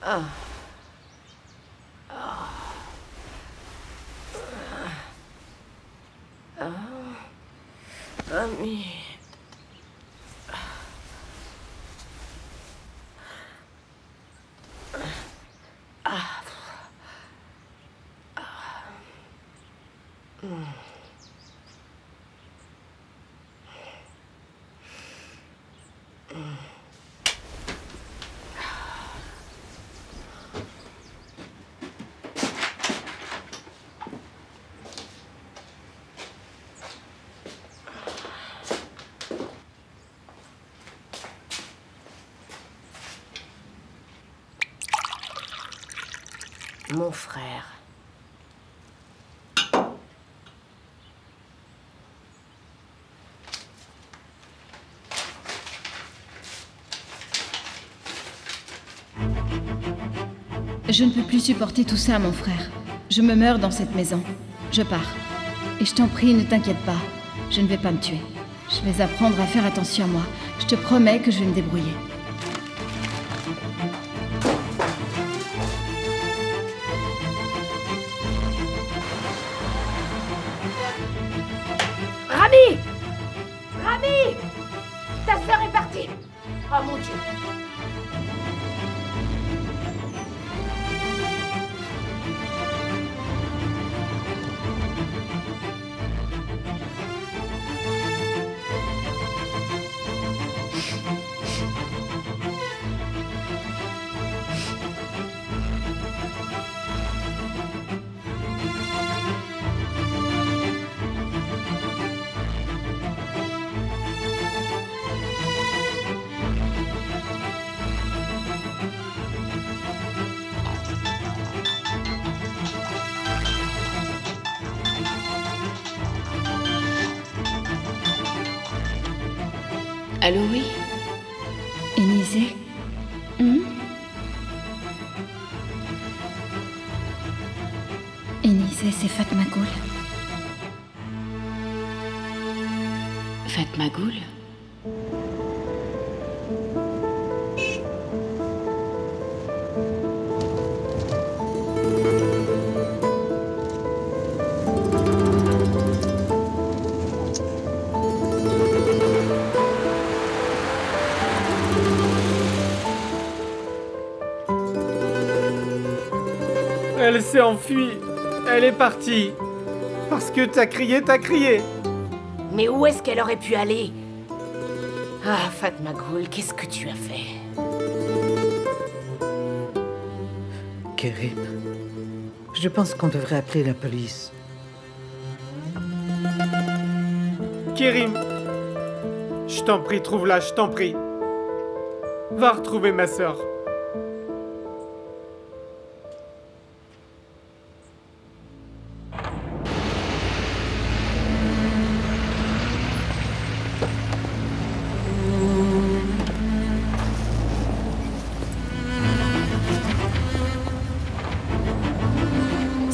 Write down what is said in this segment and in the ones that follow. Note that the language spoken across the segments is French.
Ah. Ami. Mon frère. Je ne peux plus supporter tout ça, mon frère. Je me meurs dans cette maison. Je pars. Et je t'en prie, ne t'inquiète pas. Je ne vais pas me tuer. Je vais apprendre à faire attention à moi. Je te promets que je vais me débrouiller. Rami! Rami! Ta sœur est partie! Oh mon Dieu! Allô, oui? Énisée? Énisée, c'est Fatma Goul. Fatma Goul? Elle s'est enfuie. Elle est partie. Parce que t'as crié, t'as crié. Mais où est-ce qu'elle aurait pu aller? Ah, Fatma Goul, qu'est-ce que tu as fait? Kerim, je pense qu'on devrait appeler la police. Kerim, je t'en prie, trouve-la, je t'en prie. Va retrouver ma sœur.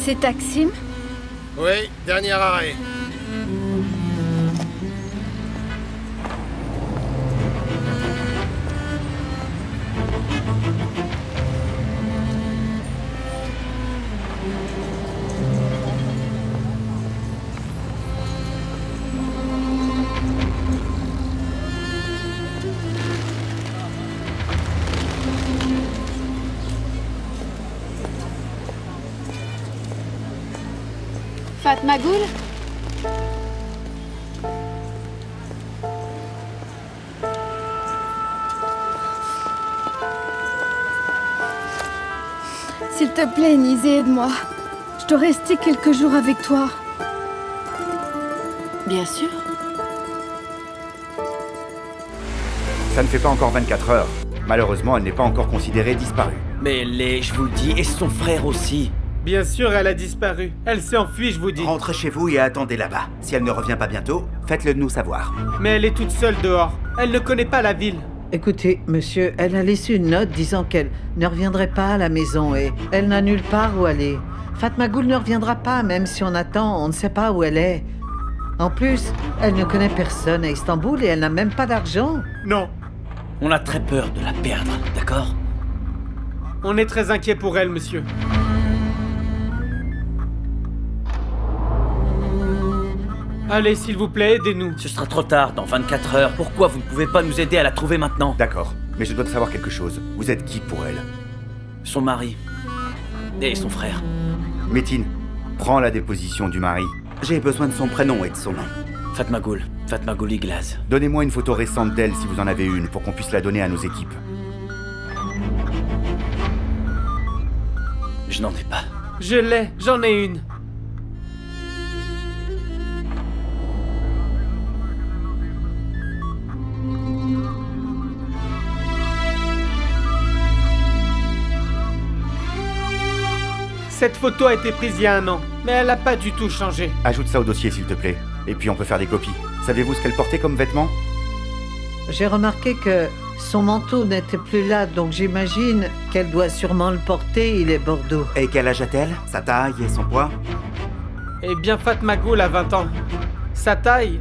C'est Taksim? Oui, dernier arrêt. Fatma Goul? S'il te plaît, Énisée, aide-moi. Je dois rester quelques jours avec toi. Bien sûr. Ça ne fait pas encore 24 heures. Malheureusement, elle n'est pas encore considérée disparue. Mais elle l'est, je vous le dis, et son frère aussi. Bien sûr, elle a disparu. Elle s'est enfuie, je vous dis. Rentrez chez vous et attendez là-bas. Si elle ne revient pas bientôt, faites-le nous savoir. Mais elle est toute seule dehors. Elle ne connaît pas la ville. Écoutez, monsieur, elle a laissé une note disant qu'elle ne reviendrait pas à la maison et elle n'a nulle part où aller. Fatma Goul ne reviendra pas, même si on attend, on ne sait pas où elle est. En plus, elle ne connaît personne à Istanbul et elle n'a même pas d'argent. Non. On a très peur de la perdre, d'accord? On est très inquiet pour elle, monsieur. Allez, s'il vous plaît, aidez-nous. Ce sera trop tard, dans 24 heures. Pourquoi vous ne pouvez pas nous aider à la trouver maintenant? D'accord, mais je dois savoir quelque chose. Vous êtes qui pour elle? Son mari. Et son frère. Métine, prends la déposition du mari. J'ai besoin de son prénom et de son nom. Fatma Goul Iglaz. Donnez-moi une photo récente d'elle si vous en avez une, pour qu'on puisse la donner à nos équipes. Je n'en ai pas. Je l'ai, j'en ai une. Cette photo a été prise il y a 1 an, mais elle n'a pas du tout changé. Ajoute ça au dossier, s'il te plaît. Et puis on peut faire des copies. Savez-vous ce qu'elle portait comme vêtements? J'ai remarqué que son manteau n'était plus là, donc j'imagine qu'elle doit sûrement le porter, il est bordeaux. Et quel âge a-t-elle? Sa taille et son poids? Eh bien, Fatma Goul a 20 ans. Sa taille...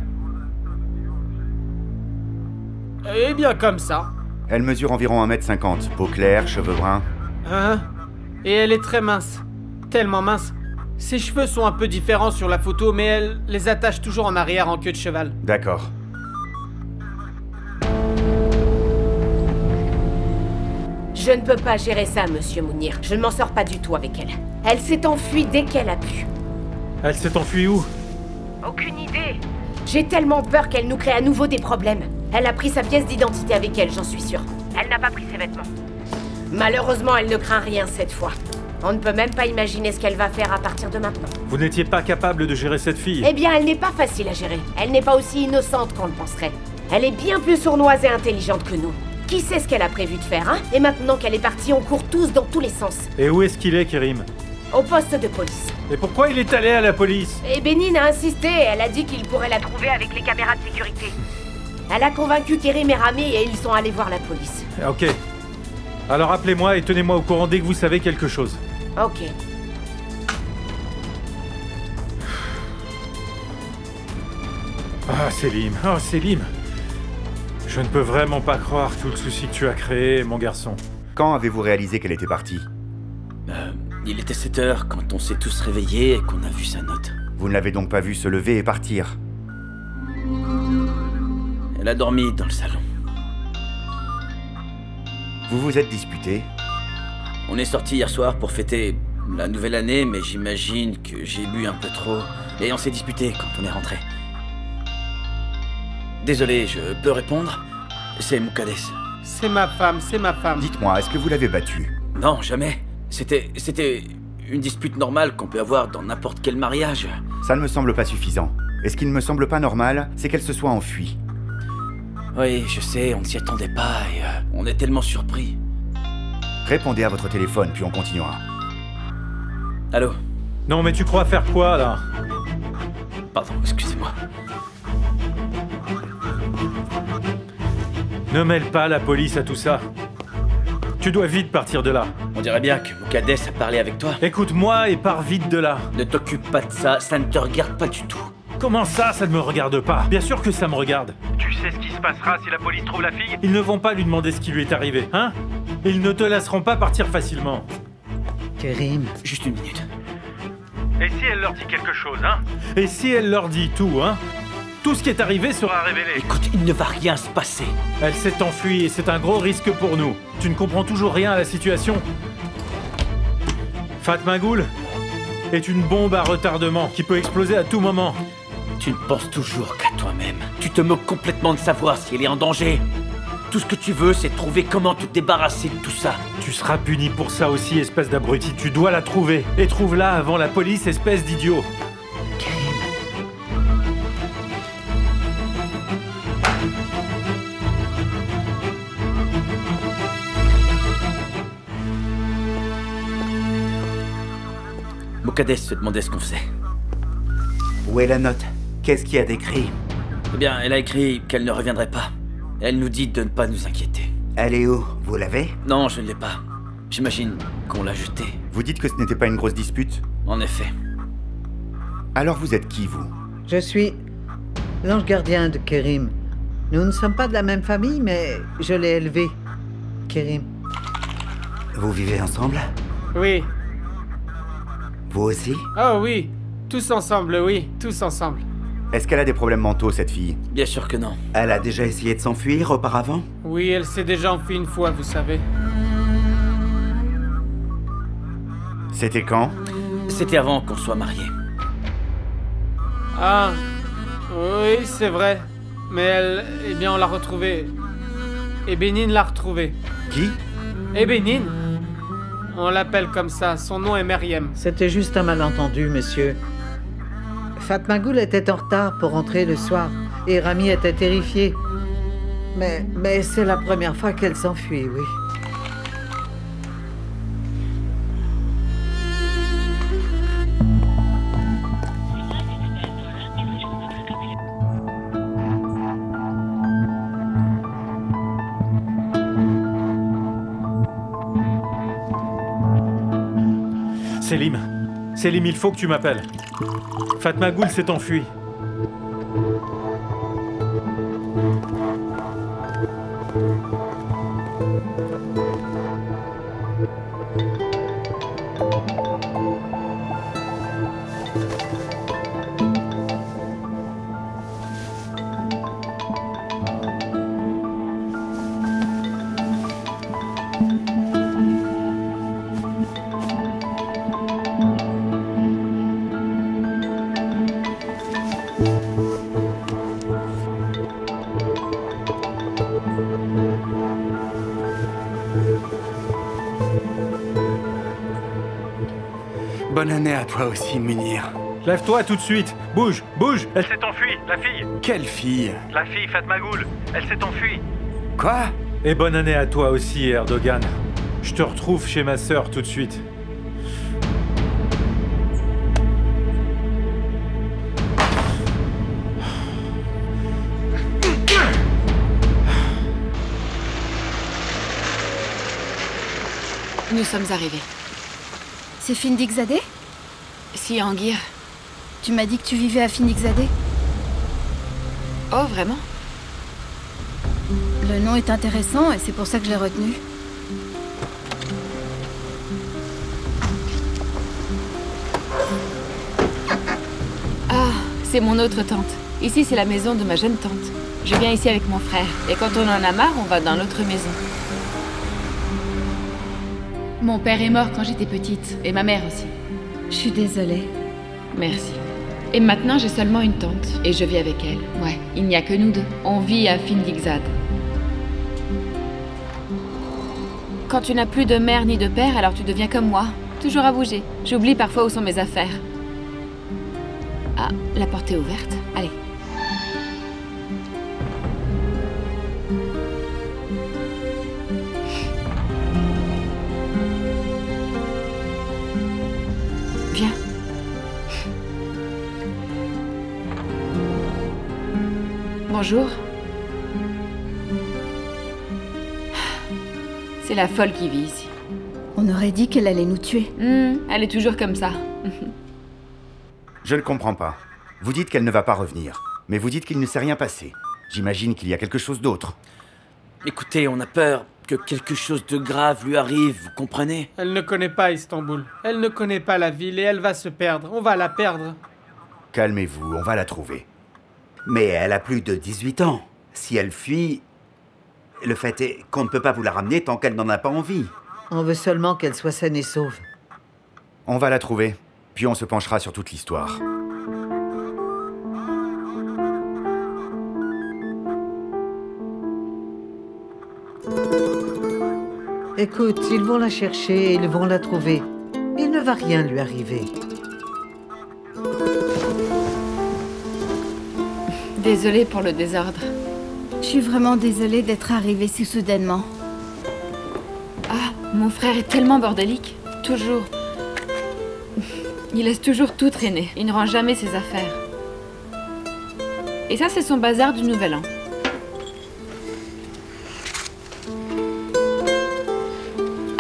Eh bien, comme ça. Elle mesure environ 1m50, peau claire, cheveux bruns. Hein? Et elle est très mince. Tellement mince. Ses cheveux sont un peu différents sur la photo, mais elle les attache toujours en arrière en queue de cheval. D'accord. Je ne peux pas gérer ça, monsieur Mounir. Je ne m'en sors pas du tout avec elle. Elle s'est enfuie dès qu'elle a pu. Elle s'est enfuie où? Aucune idée. J'ai tellement peur qu'elle nous crée à nouveau des problèmes. Elle a pris sa pièce d'identité avec elle, j'en suis sûre. Elle n'a pas pris ses vêtements. Malheureusement, elle ne craint rien cette fois. On ne peut même pas imaginer ce qu'elle va faire à partir de maintenant. Vous n'étiez pas capable de gérer cette fille? Eh bien, elle n'est pas facile à gérer. Elle n'est pas aussi innocente qu'on le penserait. Elle est bien plus sournoise et intelligente que nous. Qui sait ce qu'elle a prévu de faire, hein? Et maintenant qu'elle est partie, on court tous dans tous les sens. Et où est-ce qu'il est, Kerim? Au poste de police. Et pourquoi il est allé à la police? Et Bénine a insisté, elle a dit qu'il pourrait la trouver avec les caméras de sécurité. Elle a convaincu Kerim et Rami et ils sont allés voir la police. Ok. Alors appelez-moi et tenez-moi au courant dès que vous savez quelque chose. Ok. Ah, Selim. Oh, Selim. Je ne peux vraiment pas croire tout le souci que tu as créé, mon garçon. Quand avez-vous réalisé qu'elle était partie? Il était 7 heures quand on s'est tous réveillés et qu'on a vu sa note. Vous ne l'avez donc pas vue se lever et partir? Elle a dormi dans le salon. Vous vous êtes disputés? On est sortis hier soir pour fêter la nouvelle année, mais j'imagine que j'ai bu un peu trop. Et on s'est disputés quand on est rentré. Désolé, je peux répondre? C'est Moukades. C'est ma femme, c'est ma femme. Dites-moi, est-ce que vous l'avez battue? Non, jamais. C'était une dispute normale qu'on peut avoir dans n'importe quel mariage. Ça ne me semble pas suffisant. Et ce qui ne me semble pas normal, c'est qu'elle se soit enfuie. Oui, je sais, on ne s'y attendait pas et on est tellement surpris. Répondez à votre téléphone, puis on continuera. Allô? Non, mais tu crois faire quoi, là? Pardon, excusez-moi. Ne mêle pas la police à tout ça. Tu dois vite partir de là. On dirait bien que Moukades a parlé avec toi. Écoute-moi et pars vite de là. Ne t'occupe pas de ça, ça ne te regarde pas du tout. Comment ça ne me regarde pas? Bien sûr que ça me regarde. Tu sais ce qui se passera si la police trouve la fille? Ils ne vont pas lui demander ce qui lui est arrivé, hein? Ils ne te laisseront pas partir facilement. Kerim. Juste une minute. Et si elle leur dit quelque chose, hein? Et si elle leur dit tout, hein? Tout ce qui est arrivé sera révélé. Écoute, il ne va rien se passer. Elle s'est enfuie et c'est un gros risque pour nous. Tu ne comprends toujours rien à la situation. Fatma Goul est une bombe à retardement qui peut exploser à tout moment. Tu ne penses toujours qu'à toi-même. Tu te moques complètement de savoir si elle est en danger. Tout ce que tu veux, c'est trouver comment te débarrasser de tout ça. Tu seras puni pour ça aussi, espèce d'abruti. Tu dois la trouver. Et trouve-la avant la police, espèce d'idiot. Moukades se demandait ce qu'on faisait. Où est la note? Qu'est-ce qu'il y a d'écrit? Eh bien, elle a écrit qu'elle ne reviendrait pas. Elle nous dit de ne pas nous inquiéter. Elle est où? Vous l'avez? Non, je ne l'ai pas. J'imagine qu'on l'a jetée. Vous dites que ce n'était pas une grosse dispute? En effet. Alors vous êtes qui, vous? Je suis l'ange gardien de Kerim. Nous ne sommes pas de la même famille, mais je l'ai élevé. Kerim. Vous vivez ensemble? Oui. Vous aussi? Oh oui. Tous ensemble, oui. Tous ensemble. Est-ce qu'elle a des problèmes mentaux, cette fille? Bien sûr que non. Elle a déjà essayé de s'enfuir auparavant? Oui, elle s'est déjà enfuie une fois, vous savez. C'était quand? C'était avant qu'on soit mariés. Ah, oui, c'est vrai. Mais elle, eh bien, on l'a retrouvée. Et Bénin l'a retrouvée. Qui? Et Bénin? On l'appelle comme ça. Son nom est Meriem. C'était juste un malentendu, monsieur. Fatma Goul était en retard pour rentrer le soir et Rami était terrifié. Mais c'est la première fois qu'elle s'enfuit, oui. Selim, il faut que tu m'appelles. Fatma Goul s'est enfuie. Bonne année à toi aussi, Munir. Lève-toi tout de suite. Bouge, bouge. Elle s'est enfuie, la fille. Quelle fille? La fille Fatma Goul. Elle s'est enfuie. Quoi? Et bonne année à toi aussi, Erdogan. Je te retrouve chez ma sœur tout de suite. Nous sommes arrivés. C'est Findik Zadeh? Si, Anguir. Tu m'as dit que tu vivais à Findik Zadeh? Oh, vraiment? Le nom est intéressant et c'est pour ça que je l'ai retenu. Ah, c'est mon autre tante. Ici, c'est la maison de ma jeune tante. Je viens ici avec mon frère. Et quand on en a marre, on va dans l'autre maison. Mon père est mort quand j'étais petite. Et ma mère aussi. Je suis désolée. Merci. Et maintenant, j'ai seulement une tante. Et je vis avec elle. Ouais, il n'y a que nous deux. On vit à Findik Zadeh. Quand tu n'as plus de mère ni de père, alors tu deviens comme moi. Toujours à bouger. J'oublie parfois où sont mes affaires. Ah, la porte est ouverte. Allez. Viens. Bonjour. C'est la folle qui vit ici. On aurait dit qu'elle allait nous tuer. Elle est toujours comme ça. Je ne comprends pas. Vous dites qu'elle ne va pas revenir, mais vous dites qu'il ne s'est rien passé. J'imagine qu'il y a quelque chose d'autre. Écoutez, on a peur que quelque chose de grave lui arrive, vous comprenez? Elle ne connaît pas Istanbul. Elle ne connaît pas la ville et elle va se perdre. On va la perdre. Calmez-vous, on va la trouver. Mais elle a plus de 18 ans. Si elle fuit, le fait est qu'on ne peut pas vous la ramener tant qu'elle n'en a pas envie. On veut seulement qu'elle soit saine et sauve. On va la trouver, puis on se penchera sur toute l'histoire. Écoute, ils vont la chercher et ils vont la trouver. Il ne va rien lui arriver. Désolée pour le désordre. Je suis vraiment désolée d'être arrivée si soudainement. Ah, mon frère est tellement bordélique. Toujours. Il laisse toujours tout traîner. Il ne rend jamais ses affaires. Et ça, c'est son bazar du Nouvel An.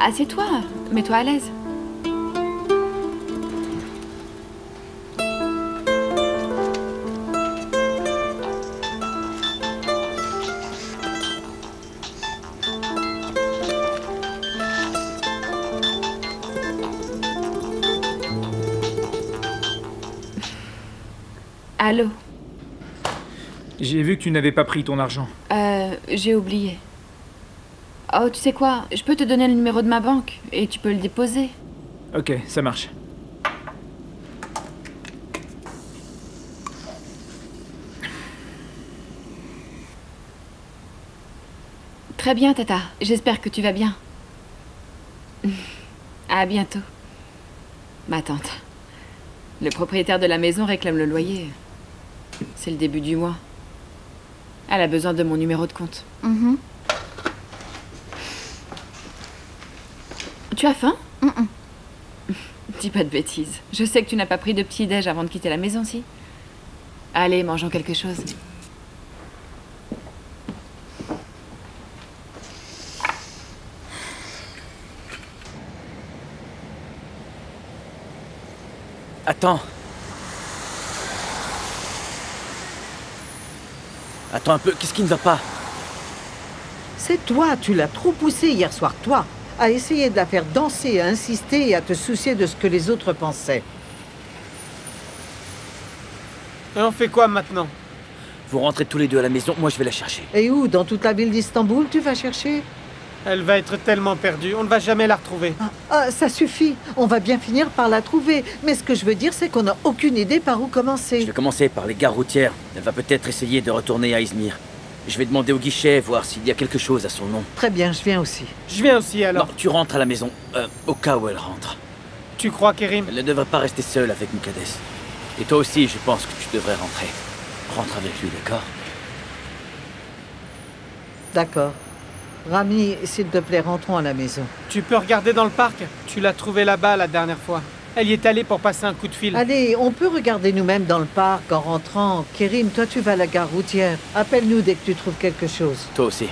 Assieds-toi, mets-toi à l'aise. Allô? J'ai vu que tu n'avais pas pris ton argent. J'ai oublié. Oh, tu sais quoi? Je peux te donner le numéro de ma banque et tu peux le déposer. Ok, ça marche. Très bien, Tata. J'espère que tu vas bien. À bientôt. Ma tante. Le propriétaire de la maison réclame le loyer. C'est le début du mois. Elle a besoin de mon numéro de compte. Tu as faim? Dis pas de bêtises. Je sais que tu n'as pas pris de petit-déj avant de quitter la maison, si? Allez, mangeons quelque chose. Attends. Attends un peu, qu'est-ce qui ne va pas? C'est toi, tu l'as trop poussé hier soir, toi, à essayer de la faire danser, à insister et à te soucier de ce que les autres pensaient. Et on fait quoi maintenant? Vous rentrez tous les deux à la maison, moi je vais la chercher. Et où? Dans toute la ville d'Istanbul, tu vas chercher? Elle va être tellement perdue, on ne va jamais la retrouver. Ça suffit, on va bien finir par la trouver. Mais ce que je veux dire, c'est qu'on n'a aucune idée par où commencer. Je vais commencer par les gares routières. Elle va peut-être essayer de retourner à Izmir. Je vais demander au guichet, voir s'il y a quelque chose à son nom. Très bien, je viens aussi. Je viens aussi alors. Non, tu rentres à la maison, au cas où elle rentre. Tu crois, Kerim? Elle ne devrait pas rester seule avec Muqaddes. Et toi aussi, je pense que tu devrais rentrer. Rentre avec lui, d'accord? D'accord. Rami, s'il te plaît, rentrons à la maison. Tu peux regarder dans le parc? Tu l'as trouvée là-bas la dernière fois. Elle y est allée pour passer un coup de fil. Allez, on peut regarder nous-mêmes dans le parc en rentrant. Kerim, toi tu vas à la gare routière. Appelle-nous dès que tu trouves quelque chose. Toi aussi.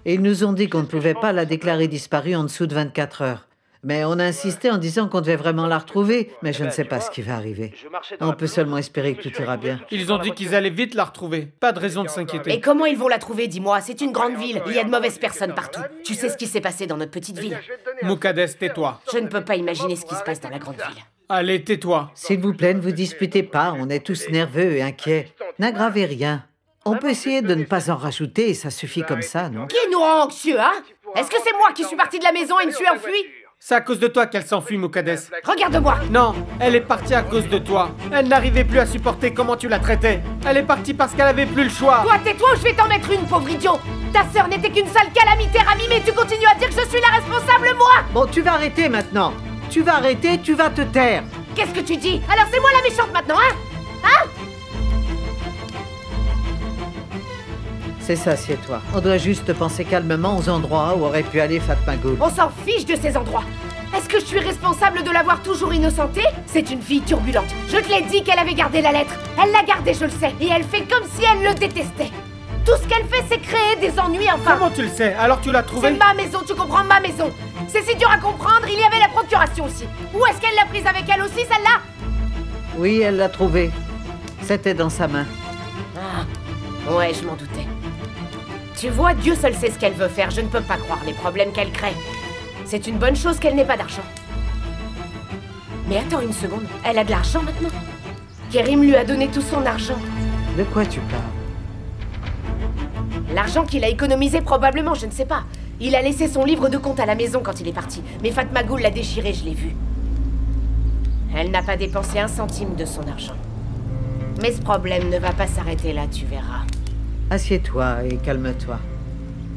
Et ils nous ont dit qu'on ne pouvait pas la déclarer disparue en dessous de 24 heures. Mais on a insisté en disant qu'on devait vraiment la retrouver, mais je ne sais pas ce qui va arriver. On peut seulement espérer que tout ira bien. Ils ont dit qu'ils allaient vite la retrouver. Pas de raison de s'inquiéter. Et comment ils vont la trouver, dis-moi? C'est une grande ville, il y a de mauvaises personnes partout. Tu sais ce qui s'est passé dans notre petite ville? Muqaddes, tais-toi. Je ne peux pas imaginer ce qui se passe dans la grande ville. Allez, tais-toi. S'il vous plaît, ne vous disputez pas, on est tous nerveux et inquiets. N'aggravez rien. On peut essayer de ne pas en rajouter et ça suffit comme ça, non? Qui nous rend anxieux, hein? Est-ce que c'est moi qui suis partie de la maison et me suis enfuie? C'est à cause de toi qu'elle s'enfuit, Muqaddes. Regarde-moi! Non, elle est partie à cause de toi. Elle n'arrivait plus à supporter comment tu la traitais. Elle est partie parce qu'elle avait plus le choix. Toi, tais-toi ou je vais t'en mettre une, pauvre idiot! Ta sœur n'était qu'une sale calamité, Rami, mais tu continues à dire que je suis la responsable, moi! Bon, tu vas arrêter maintenant. Tu vas arrêter, tu vas te taire. Qu'est-ce que tu dis? Alors c'est moi la méchante maintenant, hein? Hein? C'est ça, assieds-toi. On doit juste penser calmement aux endroits où aurait pu aller Fatma Gul. On s'en fiche de ces endroits. Est-ce que je suis responsable de l'avoir toujours innocentée? C'est une fille turbulente. Je te l'ai dit qu'elle avait gardé la lettre. Elle l'a gardée, je le sais. Et elle fait comme si elle le détestait. Tout ce qu'elle fait, c'est créer des ennuis, enfin. Comment tu le sais? Alors tu l'as trouvée? C'est ma maison, tu comprends? Ma maison. C'est si dur à comprendre, il y avait la procuration aussi. Où est-ce qu'elle l'a prise avec elle aussi, celle-là? Oui, elle l'a trouvée. C'était dans sa main. Ah, ouais, je m'en doutais. Tu vois, Dieu seul sait ce qu'elle veut faire. Je ne peux pas croire les problèmes qu'elle crée. C'est une bonne chose qu'elle n'ait pas d'argent. Mais attends une seconde, elle a de l'argent maintenant? Kerim lui a donné tout son argent. De quoi tu parles? L'argent qu'il a économisé probablement, je ne sais pas. Il a laissé son livre de compte à la maison quand il est parti. Mais Fatma Gul l'a déchiré, je l'ai vu. Elle n'a pas dépensé un centime de son argent. Mais ce problème ne va pas s'arrêter là, tu verras. Assieds-toi et calme-toi.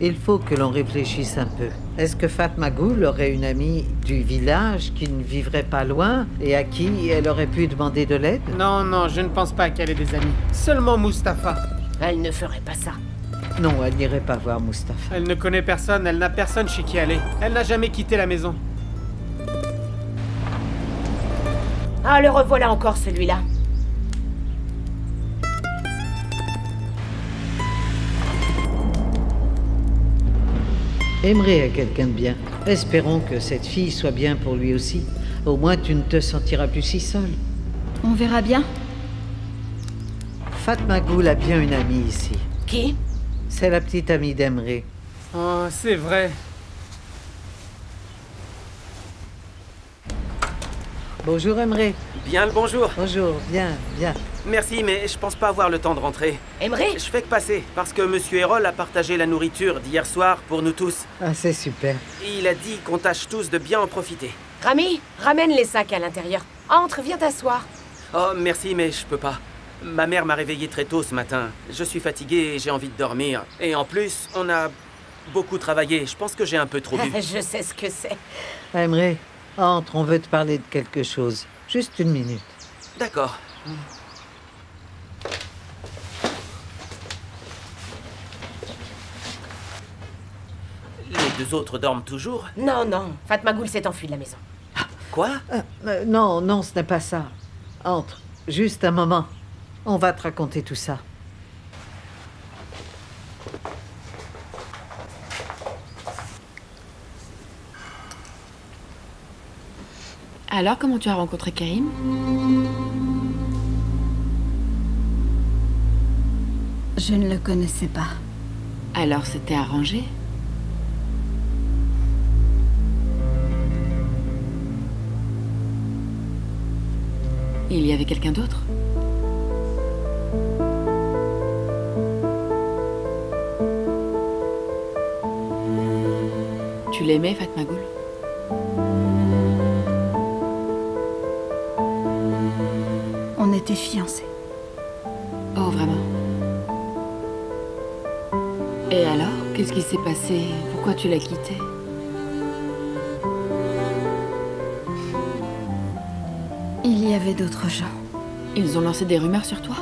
Il faut que l'on réfléchisse un peu. Est-ce que Fatma Ghoul aurait une amie du village qui ne vivrait pas loin et à qui elle aurait pu demander de l'aide? Non, non, je ne pense pas qu'elle ait des amis. Seulement Mustapha. Elle ne ferait pas ça. Non, elle n'irait pas voir Mustapha. Elle ne connaît personne, elle n'a personne chez qui aller. Elle n'a jamais quitté la maison. Ah, le revoilà encore, celui-là. Emre est quelqu'un de bien. Espérons que cette fille soit bien pour lui aussi. Au moins, tu ne te sentiras plus si seule. On verra bien. Fatma Ghoul a bien une amie ici. Qui? C'est la petite amie d'Emre. Oh, c'est vrai. Bonjour Emre. Bien le bonjour. Bonjour, bien, bien. Merci, mais je pense pas avoir le temps de rentrer. Emre? Je fais que passer, parce que Monsieur Erol a partagé la nourriture d'hier soir pour nous tous. Ah, c'est super. Il a dit qu'on tâche tous de bien en profiter. Rami, ramène les sacs à l'intérieur. Entre, viens t'asseoir. Oh, merci, mais je peux pas. Ma mère m'a réveillé très tôt ce matin. Je suis fatigué et j'ai envie de dormir. Et en plus, on a beaucoup travaillé. Je pense que j'ai un peu trop bu. Je sais ce que c'est. Emre, entre, on veut te parler de quelque chose. Juste une minute. D'accord. Les deux autres dorment toujours? Non, non. Fatma Ghoul s'est enfuie de la maison. Quoi? Non, non, ce n'est pas ça. Entre, juste un moment. On va te raconter tout ça. Alors, comment tu as rencontré Karim? Je ne le connaissais pas. Alors, c'était arrangé? Il y avait quelqu'un d'autre? Tu l'aimais, Fatma Ghoul? On était fiancés. Oh, vraiment? Et alors? Qu'est-ce qui s'est passé? Pourquoi tu l'as quitté? Il y avait d'autres gens. Ils ont lancé des rumeurs sur toi?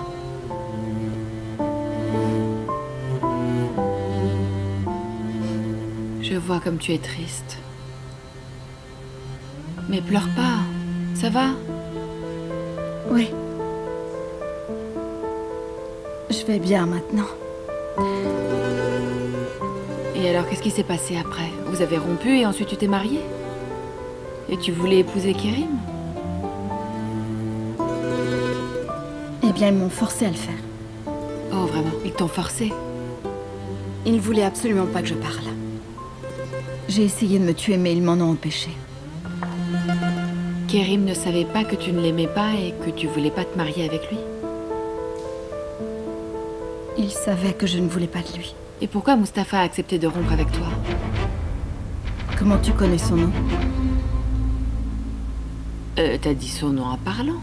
Je vois comme tu es triste. Mais pleure pas. Ça va? Oui. Je vais bien maintenant. Et alors, qu'est-ce qui s'est passé après? Vous avez rompu et ensuite tu t'es mariée? Et tu voulais épouser Kerim? Eh bien, ils m'ont forcé à le faire. Oh, vraiment? Ils t'ont forcé? Ils voulaient absolument pas que je parle. J'ai essayé de me tuer, mais ils m'en ont empêché. Kerim ne savait pas que tu ne l'aimais pas et que tu voulais pas te marier avec lui? Il savait que je ne voulais pas de lui. Et pourquoi Mustapha a accepté de rompre avec toi? Comment tu connais son nom? T'as dit son nom en parlant.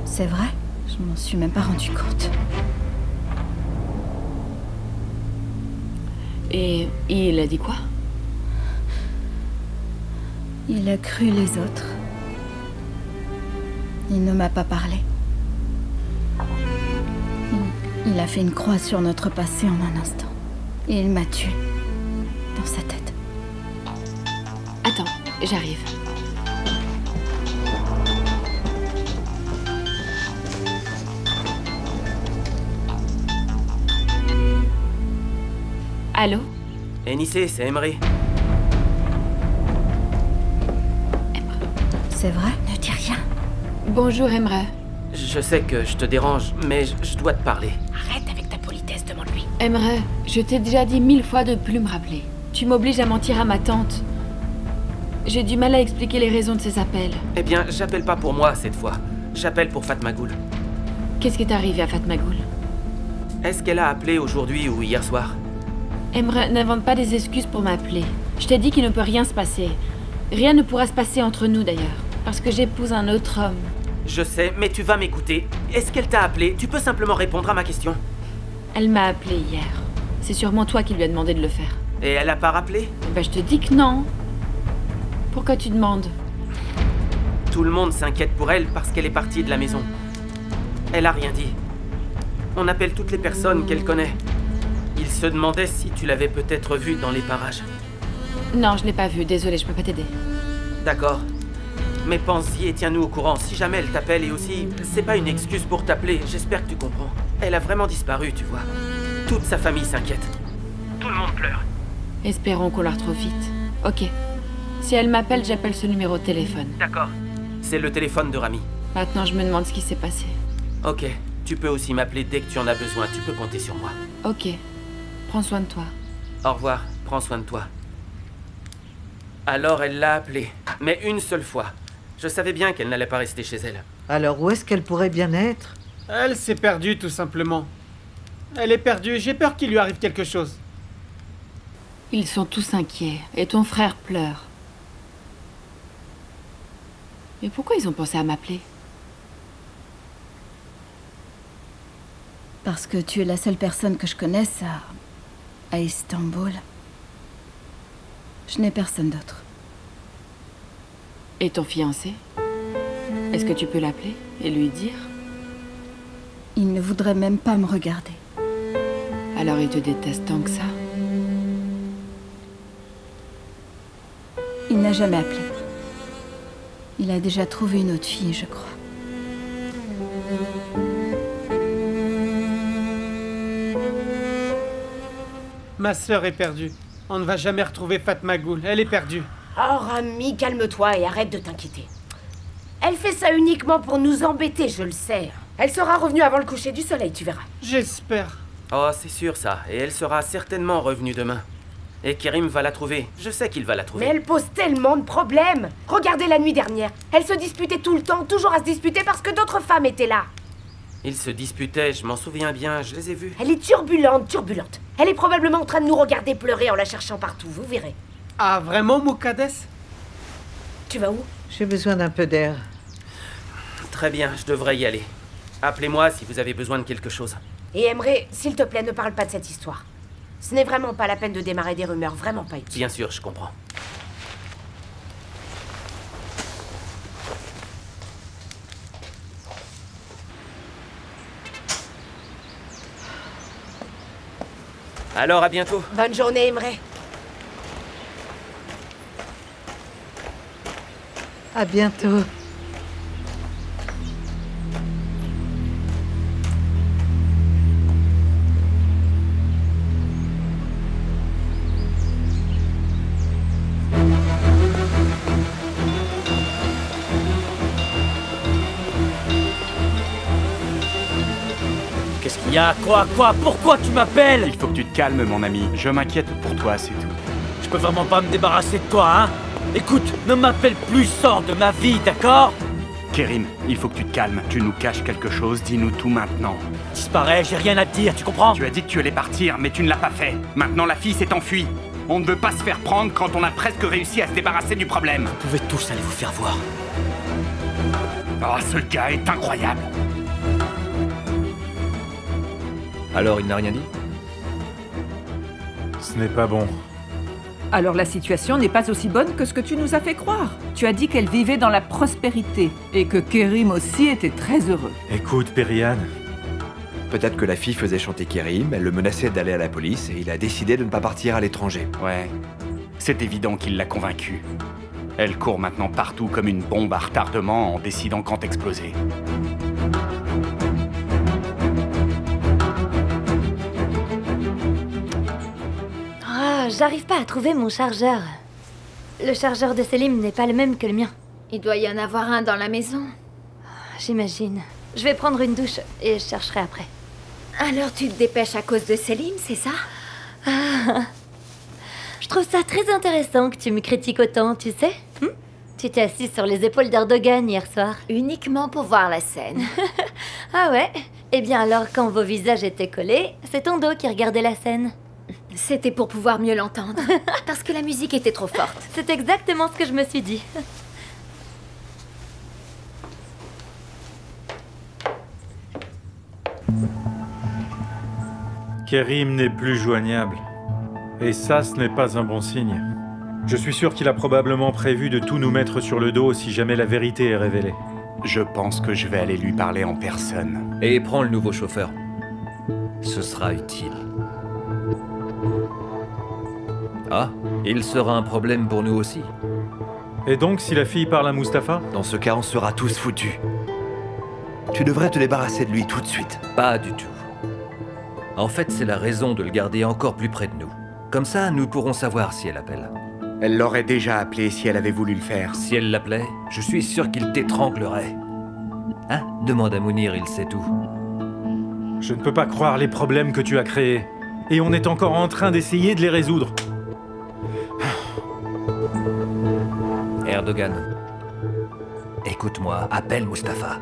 C'est vrai? Je m'en suis même pas rendu compte. Et il a dit quoi? Il a cru les autres. Il ne m'a pas parlé. Il a fait une croix sur notre passé en un instant. Et il m'a tué. Dans sa tête. Attends, j'arrive. Allô? Enissé, c'est Emre. C'est vrai? Ne dis rien. Bonjour, Emre. Je sais que je te dérange, mais je dois te parler. Arrête avec ta politesse, demande-lui. Emre, je t'ai déjà dit 1000 fois de plus me rappeler. Tu m'obliges à mentir à ma tante. J'ai du mal à expliquer les raisons de ces appels. Eh bien, j'appelle pas pour moi cette fois. J'appelle pour Fatma Ghoul. Qu'est-ce qui est arrivé à Fatma Ghoul? Est-ce qu'elle a appelé aujourd'hui ou hier soir? Emre, n'invente pas des excuses pour m'appeler. Je t'ai dit qu'il ne peut rien se passer. Rien ne pourra se passer entre nous d'ailleurs. Parce que j'épouse un autre homme. Je sais, mais tu vas m'écouter. Est-ce qu'elle t'a appelé? Tu peux simplement répondre à ma question. Elle m'a appelé hier. C'est sûrement toi qui lui as demandé de le faire. Et elle a pas rappelé? Ben, je te dis que non. Pourquoi tu demandes? Tout le monde s'inquiète pour elle parce qu'elle est partie de la maison. Elle a rien dit. On appelle toutes les personnes qu'elle connaît. Il se demandait si tu l'avais peut-être vue dans les parages. Non, je l'ai pas vue. Désolée, je peux pas t'aider. D'accord. Mais pense-y et tiens-nous au courant si jamais elle t'appelle. Et aussi, c'est pas une excuse pour t'appeler, j'espère que tu comprends. Elle a vraiment disparu, tu vois. Toute sa famille s'inquiète. Tout le monde pleure. Espérons qu'on la retrouve vite. Ok. Si elle m'appelle, j'appelle ce numéro de téléphone. D'accord. C'est le téléphone de Rami. Maintenant, je me demande ce qui s'est passé. Ok. Tu peux aussi m'appeler dès que tu en as besoin. Tu peux compter sur moi. Ok. Prends soin de toi. Au revoir. Prends soin de toi. Alors elle l'a appelée. Mais une seule fois. Je savais bien qu'elle n'allait pas rester chez elle. Alors où est-ce qu'elle pourrait bien être? Elle s'est perdue, tout simplement. Elle est perdue. J'ai peur qu'il lui arrive quelque chose. Ils sont tous inquiets. Et ton frère pleure. Mais pourquoi ils ont pensé à m'appeler? Parce que tu es la seule personne que je connaisse à Istanbul. Je n'ai personne d'autre. Et ton fiancé? Est-ce que tu peux l'appeler et lui dire? Il ne voudrait même pas me regarder. Alors il te déteste tant que ça? Il n'a jamais appelé. Il a déjà trouvé une autre fille, je crois. Ma sœur est perdue. On ne va jamais retrouver Fatma Gul. Elle est perdue. Oh, Rami, calme-toi et arrête de t'inquiéter. Elle fait ça uniquement pour nous embêter, je le sais. Elle sera revenue avant le coucher du soleil, tu verras. J'espère. Oh, c'est sûr ça. Et elle sera certainement revenue demain. Et Kerim va la trouver. Je sais qu'il va la trouver. Mais elle pose tellement de problèmes. Regardez la nuit dernière. Elle se disputait tout le temps, toujours à se disputer parce que d'autres femmes étaient là. Ils se disputaient, je m'en souviens bien, je les ai vus. Elle est turbulente. Elle est probablement en train de nous regarder pleurer en la cherchant partout, vous verrez. Ah, vraiment, Moukades? Tu vas où? J'ai besoin d'un peu d'air. Très bien, je devrais y aller. Appelez-moi si vous avez besoin de quelque chose. Et Emre, s'il te plaît, ne parle pas de cette histoire. Ce n'est vraiment pas la peine de démarrer des rumeurs, vraiment pas utile. Bien sûr, je comprends. Alors, à bientôt. Bonne journée, Emre. À bientôt. Qu'est-ce qu'il y a? Quoi? Pourquoi tu m'appelles? Il faut que tu te calmes, mon ami. Je m'inquiète pour toi, c'est tout. Je peux vraiment pas me débarrasser de toi, hein? Écoute, ne m'appelle plus, sors de ma vie, d'accord? Kerim, il faut que tu te calmes. Tu nous caches quelque chose, dis-nous tout maintenant. Disparais, j'ai rien à te dire, tu comprends? Tu as dit que tu allais partir, mais tu ne l'as pas fait. Maintenant, la fille s'est enfuie. On ne veut pas se faire prendre quand on a presque réussi à se débarrasser du problème. Vous pouvez tous aller vous faire voir. Oh, ce gars est incroyable. Alors, il n'a rien dit? Ce n'est pas bon. Alors la situation n'est pas aussi bonne que ce que tu nous as fait croire. Tu as dit qu'elle vivait dans la prospérité et que Kerim aussi était très heureux. Écoute, Periane. Peut-être que la fille faisait chanter Kerim, elle le menaçait d'aller à la police et il a décidé de ne pas partir à l'étranger. Ouais, c'est évident qu'il l'a convaincue. Elle court maintenant partout comme une bombe à retardement en décidant quand exploser. J'arrive pas à trouver mon chargeur. Le chargeur de Selim n'est pas le même que le mien. Il doit y en avoir un dans la maison. J'imagine. Je vais prendre une douche et je chercherai après. Alors tu te dépêches à cause de Selim, c'est ça? Je trouve ça très intéressant que tu me critiques autant, tu sais. Tu t'es assise sur les épaules d'Erdogan hier soir. Uniquement pour voir la scène. Ah ouais? Eh bien alors, quand vos visages étaient collés, c'est ton dos qui regardait la scène. C'était pour pouvoir mieux l'entendre. Parce que la musique était trop forte. C'est exactement ce que je me suis dit. Kerim n'est plus joignable. Et ça, ce n'est pas un bon signe. Je suis sûr qu'il a probablement prévu de tout nous mettre sur le dos si jamais la vérité est révélée. Je pense que je vais aller lui parler en personne. Et prends le nouveau chauffeur. Ce sera utile. Ah, il sera un problème pour nous aussi. Et donc, si la fille parle à Mustapha? Dans ce cas, on sera tous foutus. Tu devrais te débarrasser de lui tout de suite. Pas du tout. En fait, c'est la raison de le garder encore plus près de nous. Comme ça, nous pourrons savoir si elle appelle. Elle l'aurait déjà appelé si elle avait voulu le faire. Si elle l'appelait, je suis sûr qu'il t'étranglerait. Hein? Demande à Mounir, il sait tout. Je ne peux pas croire les problèmes que tu as créés. Et on est encore en train d'essayer de les résoudre. Erdogan, écoute-moi, appelle Mustapha.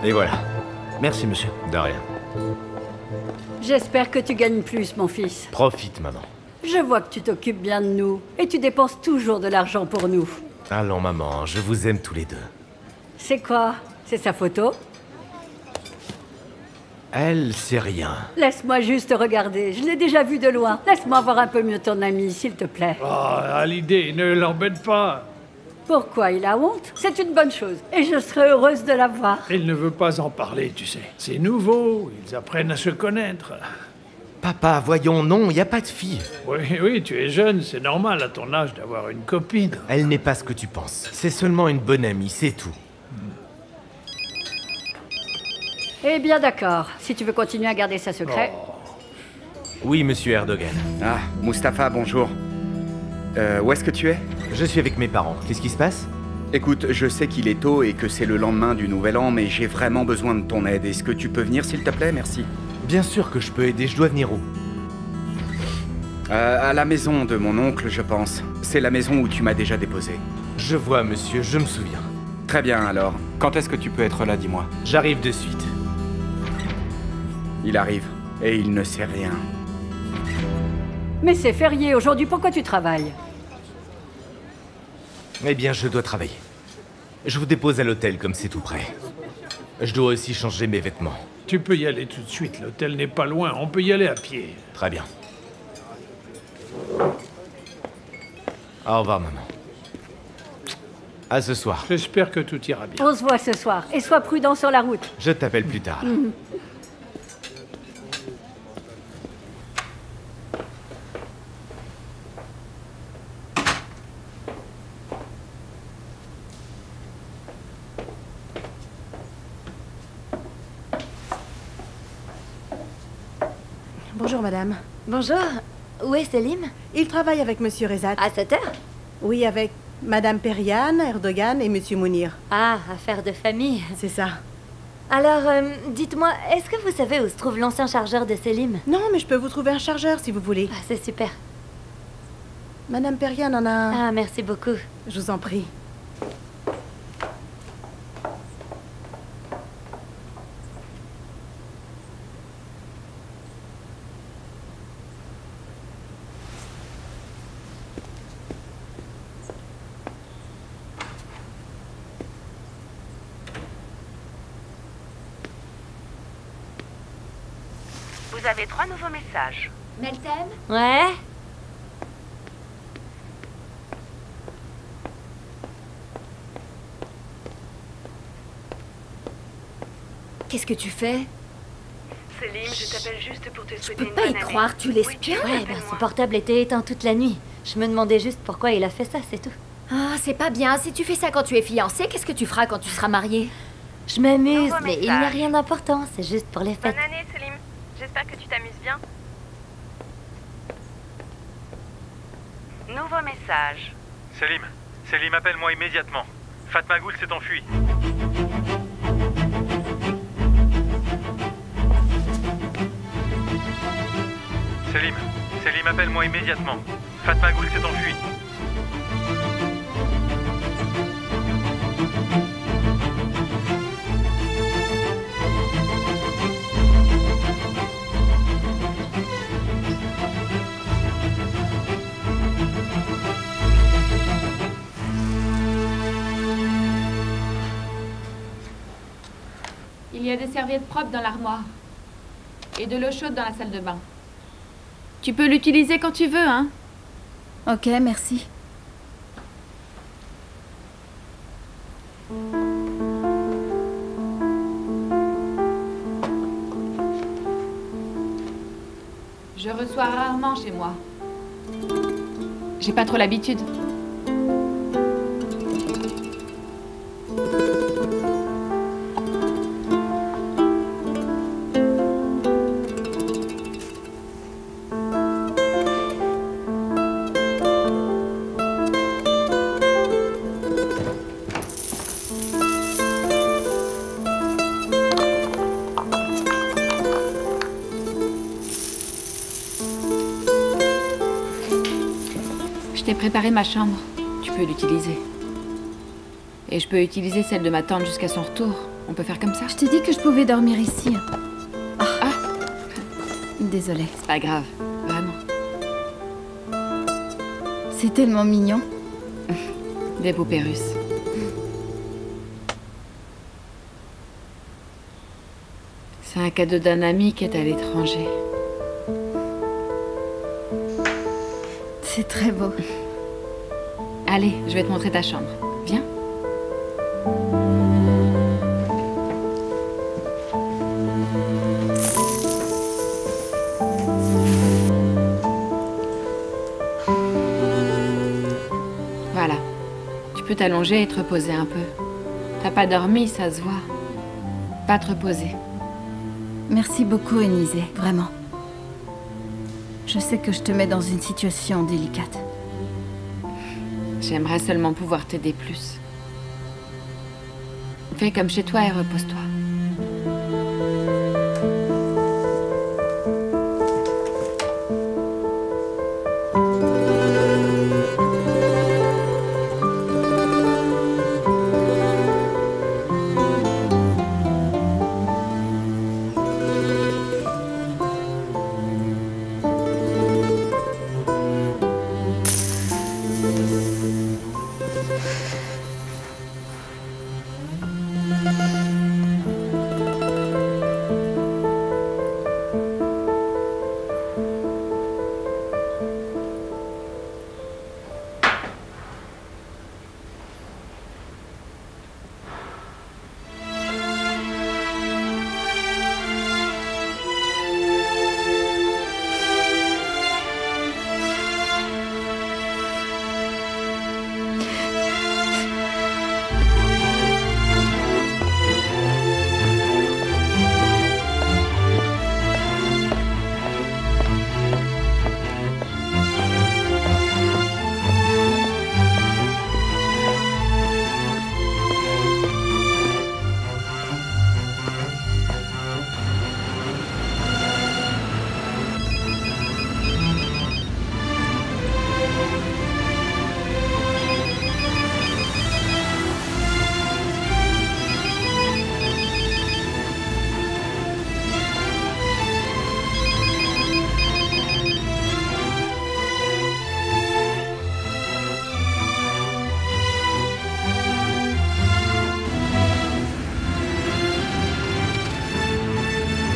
Et voilà. Merci, monsieur. De rien. J'espère que tu gagnes plus, mon fils. Profite, maman. Je vois que tu t'occupes bien de nous. Et tu dépenses toujours de l'argent pour nous. Allons, maman, je vous aime tous les deux. C'est quoi? C'est sa photo? Elle, c'est rien. Laisse-moi juste regarder. Je l'ai déjà vu de loin. Laisse-moi voir un peu mieux ton ami, s'il te plaît. Oh, Hallyday, ne l'embête pas. Pourquoi il a honte? C'est une bonne chose. Et je serai heureuse de la voir. Il ne veut pas en parler, tu sais. C'est nouveau. Ils apprennent à se connaître. Papa, voyons, non, il n'y a pas de fille. Oui, tu es jeune. C'est normal à ton âge d'avoir une copine. Elle n'est pas ce que tu penses. C'est seulement une bonne amie, c'est tout. Eh bien d'accord, si tu veux continuer à garder ça secret. Oui, monsieur Erdogan. Ah, Mustapha, bonjour. Où est-ce que tu es? Je suis avec mes parents. Qu'est-ce qui se passe? Écoute, je sais qu'il est tôt et que c'est le lendemain du Nouvel An, mais j'ai vraiment besoin de ton aide. Est-ce que tu peux venir, s'il te plaît? Merci. Bien sûr que je peux aider. Je dois venir où? À la maison de mon oncle, je pense. C'est la maison où tu m'as déjà déposé. Je vois, monsieur, je me souviens. Très bien, alors. Quand est-ce que tu peux être là, dis-moi? J'arrive de suite. Il arrive, et il ne sait rien. Mais c'est férié aujourd'hui, pourquoi tu travailles? Eh bien, je dois travailler. Je vous dépose à l'hôtel comme c'est tout près. Je dois aussi changer mes vêtements. Tu peux y aller tout de suite, l'hôtel n'est pas loin, on peut y aller à pied. Très bien. Au revoir, maman. À ce soir. J'espère que tout ira bien. On se voit ce soir, et sois prudent sur la route. Je t'appelle plus tard. Bonjour madame. Bonjour. Où est Selim? Il travaille avec monsieur Rezat. À 7 heures? Oui, avec madame Perihan, Erdogan et monsieur Mounir. Ah, affaire de famille. C'est ça. Alors, dites-moi, est-ce que vous savez où se trouve l'ancien chargeur de Selim? Non, mais je peux vous trouver un chargeur si vous voulez. Ah, c'est super. Madame Perihan en a... Ah, merci beaucoup. Je vous en prie. Vous avez 3 nouveaux messages. Meltem? Ouais? Qu'est-ce que tu fais? Selim, je t'appelle juste pour te souhaiter Je peux une pas bonne y année. croire, tu l'espionnes? Oui, Ouais, ben son portable était éteint toute la nuit. Je me demandais juste pourquoi il a fait ça, c'est tout. Ah, c'est pas bien. Si tu fais ça quand tu es fiancée, qu'est-ce que tu feras quand tu seras mariée? Je m'amuse, Nouveau mais il n'y a rien d'important, c'est juste pour les fêtes. Bonne année, Selim. J'espère que tu t'amuses bien. Nouveau message. Selim, appelle-moi immédiatement. Fatma Goul s'est enfuie. Selim, appelle-moi immédiatement. Fatma Goul s'est enfuie. Il y a des serviettes propres dans l'armoire. Et de l'eau chaude dans la salle de bain. Tu peux l'utiliser quand tu veux, hein? Ok, merci. Je reçois rarement chez moi. J'ai pas trop l'habitude. Je t'ai préparé ma chambre. Tu peux l'utiliser. Et je peux utiliser celle de ma tante jusqu'à son retour. On peut faire comme ça? Je t'ai dit que je pouvais dormir ici. Ah. Désolée. C'est pas grave. Vraiment. C'est tellement mignon. Des poupées russes. C'est un cadeau d'un ami qui est à l'étranger. C'est très beau. Allez, je vais te montrer ta chambre. Viens. Voilà. Tu peux t'allonger et te reposer un peu. T'as pas dormi, ça se voit. Pas te reposer. Merci beaucoup, Énisée, vraiment. Je sais que je te mets dans une situation délicate. J'aimerais seulement pouvoir t'aider plus. Fais comme chez toi et repose-toi.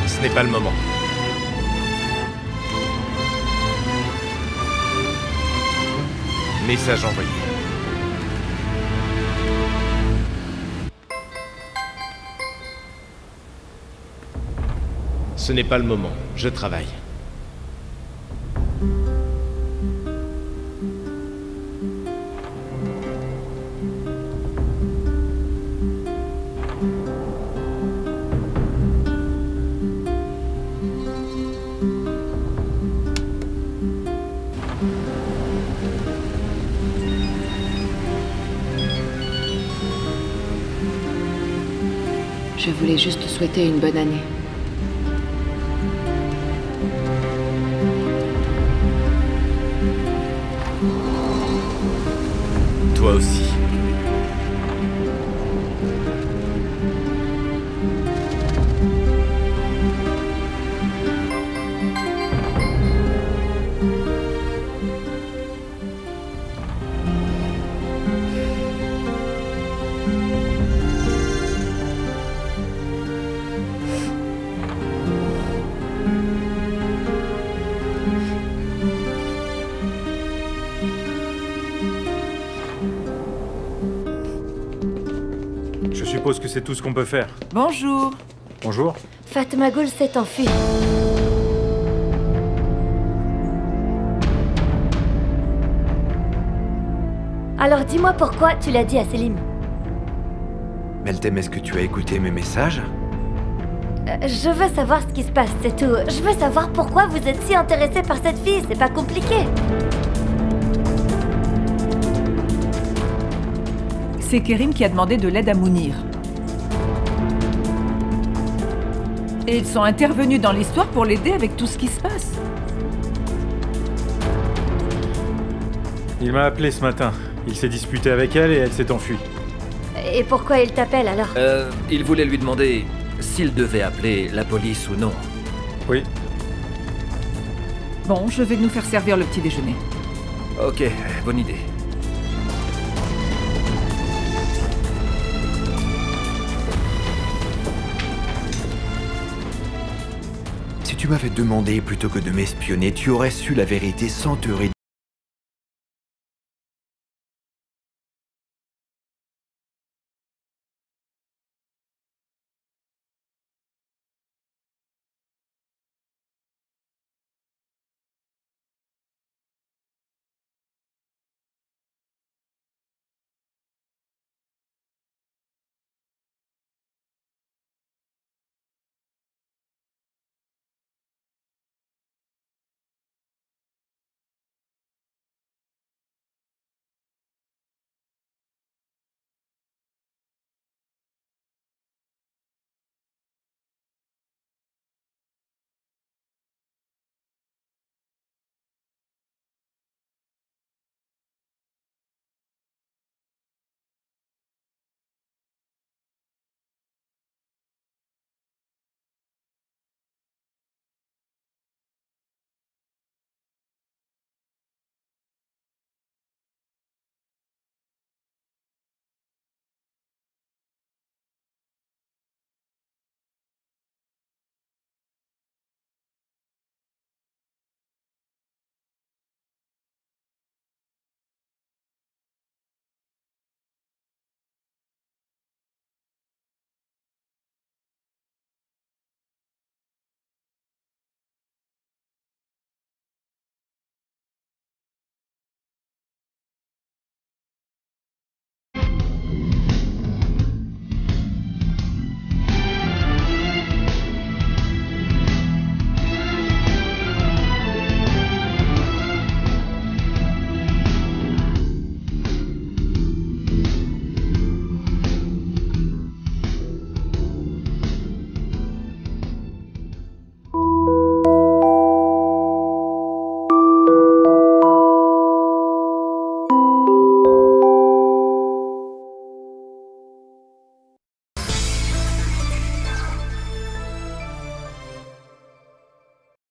Ce n'est pas le moment. Message envoyé. Ce n'est pas le moment. Je travaille. Je voulais juste te souhaiter une bonne année. Toi aussi. suppose que c'est tout ce qu'on peut faire. Bonjour. Bonjour. Fatma Ghoul s'est enfuie. Alors dis-moi pourquoi tu l'as dit à Selim. Meltem, est-ce que tu as écouté mes messages? Je veux savoir ce qui se passe, c'est tout. Je veux savoir pourquoi vous êtes si intéressé par cette fille, c'est pas compliqué. C'est Kerim qui a demandé de l'aide à Mounir. Et ils sont intervenus dans l'histoire pour l'aider avec tout ce qui se passe. Il m'a appelé ce matin. Il s'est disputé avec elle et elle s'est enfuie. Et pourquoi il t'appelle alors? Il voulait lui demander s'il devait appeler la police ou non. Oui. Bon, je vais nous faire servir le petit déjeuner. Ok, bonne idée. Si tu m'avais demandé plutôt que de m'espionner, tu aurais su la vérité sans te réduire.